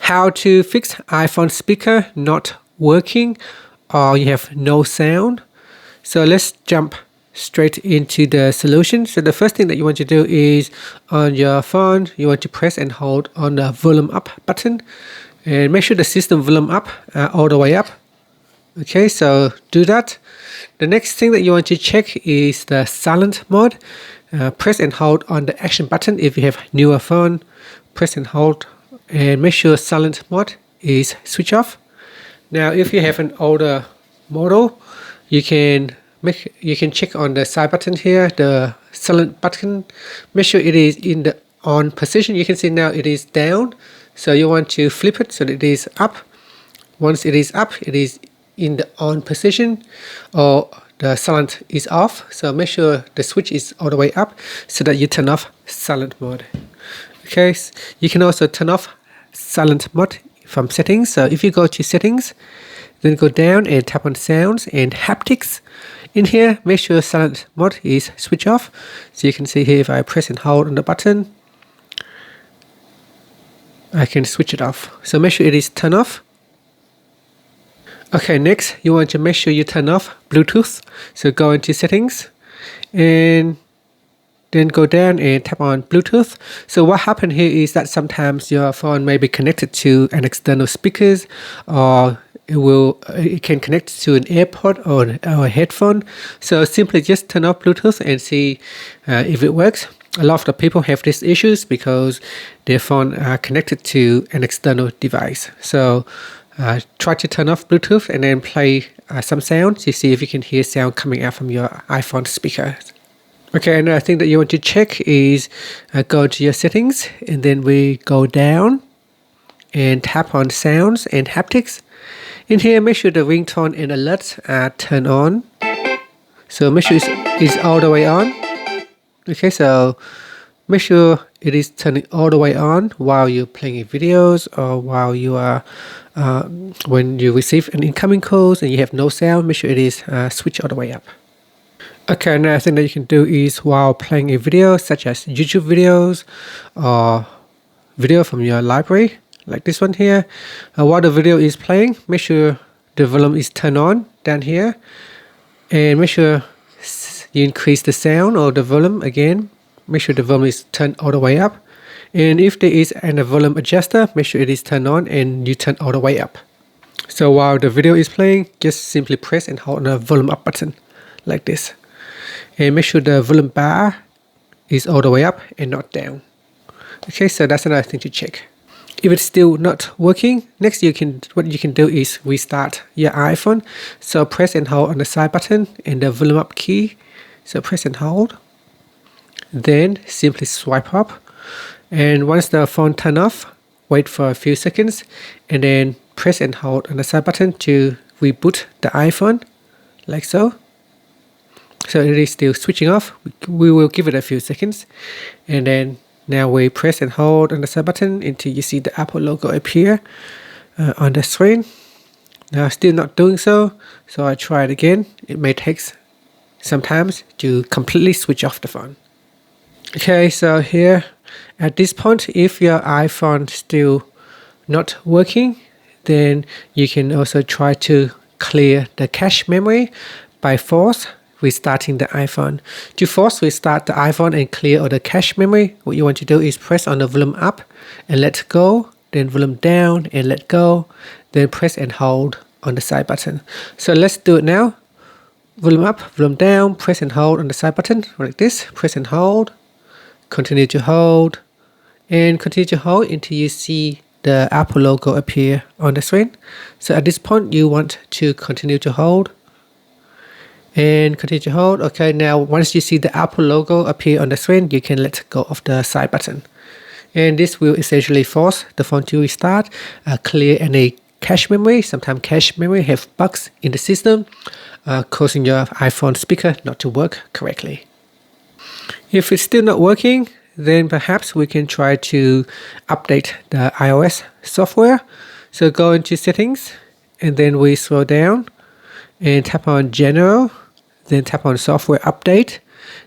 how to fix iPhone speaker not working or you have no sound. So let's jump straight into the solution. So the first thing that you want to do is on your phone, you want to press and hold on the volume up button and make sure the system volume up all the way up. Okay, so do that. The next thing that you want to check is the silent mode. Press and hold on the action button if you have newer phone. Press and hold and make sure silent mode is switch off. Now if you have an older model, you can check on the side button here, the silent button. Make sure it is in the on position. You can see now it is down, so you want to flip it so that it is up. Once it is up, it is in the on position, or the silent is off. So make sure the switch is all the way up so that you turn off silent mode. Okay, you can also turn off silent mode from settings. So if you go to settings, then go down and tap on sounds and haptics. In here, make sure silent mode is switch off. So you can see here, if I press and hold on the button, I can switch it off. So make sure it is turned off. Okay, next you want to make sure you turn off Bluetooth. So go into settings and then go down and tap on Bluetooth. So what happened here is that sometimes your phone may be connected to an external speakers, or it can connect to an AirPod or a headphone. So simply just turn off Bluetooth and see if it works. A lot of the people have these issues because their phone are connected to an external device. So try to turn off Bluetooth and then play some sounds to see if you can hear sound coming out from your iPhone speaker. Okay, another thing that you want to check is go to your settings and then we go down and tap on sounds and haptics. In here, make sure the ringtone and alerts are turned on. So make sure it's all the way on. Okay, so make sure it is turning all the way on while you're playing videos, or while you are when you receive an incoming calls and you have no sound, make sure it is switched all the way up. Okay, another thing that you can do is while playing a video, such as YouTube videos or video from your library, like this one here, while the video is playing, make sure the volume is turned on down here, and make sure you increase the sound or the volume again. Make sure the volume is turned all the way up, and if there is a volume adjuster, make sure it is turned on and you turn all the way up. So while the video is playing, just simply press and hold the volume up button like this, and make sure the volume bar is all the way up and not down. Okay, so that's another thing to check. If it's still not working, next what you can do is restart your iPhone. So press and hold on the side button and the volume up key. So press and hold. Then simply swipe up. And once the phone turns off, wait for a few seconds and then press and hold on the side button to reboot the iPhone, like so. So it is still switching off. We will give it a few seconds, and then now we press and hold on the side button until you see the Apple logo appear on the screen. Now still not doing so, so I try it again. It may take some time to completely switch off the phone. Okay, so here at this point, if your iPhone still not working, then you can also try to clear the cache memory by force restarting the iPhone. To force restart the iPhone and clear all the cache memory, what you want to do is press on the volume up and let go, then volume down and let go, then press and hold on the side button. So let's do it now. Volume up, volume down, press and hold on the side button like this. Press and hold, continue to hold, and continue to hold until you see the Apple logo appear on the screen. So at this point, you want to continue to hold and continue to hold. Okay, now once you see the Apple logo appear on the screen, you can let go of the side button. And this will essentially force the phone to restart, clear any cache memory. Sometimes cache memory have bugs in the system, causing your iPhone speaker not to work correctly. If it's still not working, then perhaps we can try to update the iOS software. So go into settings and then we scroll down and tap on general, then tap on software update.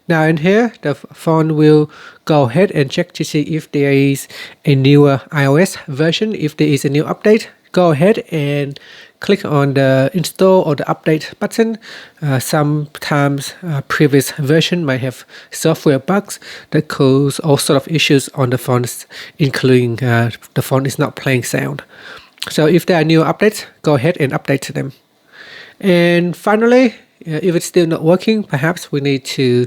Now in here, the phone will go ahead and check to see if there is a newer iOS version. If there is a new update, go ahead and click on the install or the update button. Sometimes previous version might have software bugs that cause all sort of issues on the phones, including the phone is not playing sound. So if there are new updates, go ahead and update them. And finally, if it's still not working, perhaps we need to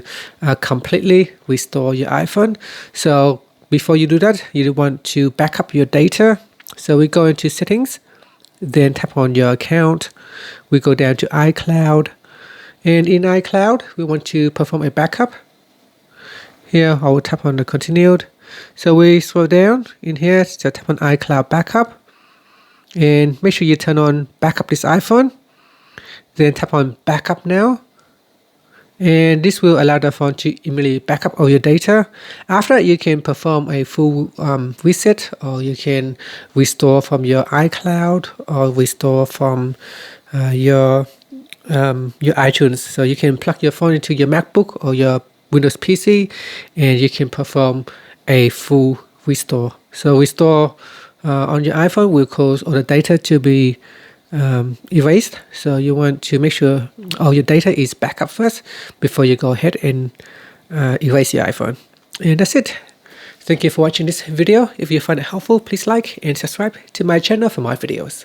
completely restore your iPhone. So before you do that, you want to back up your data. So we go into settings, then tap on your account. We go down to iCloud. And in iCloud, we want to perform a backup. Here, I will tap on the continued. So we scroll down in here, so tap on iCloud backup. And make sure you turn on backup this iPhone. Then tap on backup now, and this will allow the phone to immediately back up all your data. After that, you can perform a full reset, or you can restore from your iCloud or restore from your iTunes. So you can plug your phone into your MacBook or your Windows PC, and you can perform a full restore. So restore on your iPhone will cause all the data to be erased. So you want to make sure all your data is back up first before you go ahead and erase your iPhone. And that's it. Thank you for watching this video. If you find it helpful, please like and subscribe to my channel for more videos.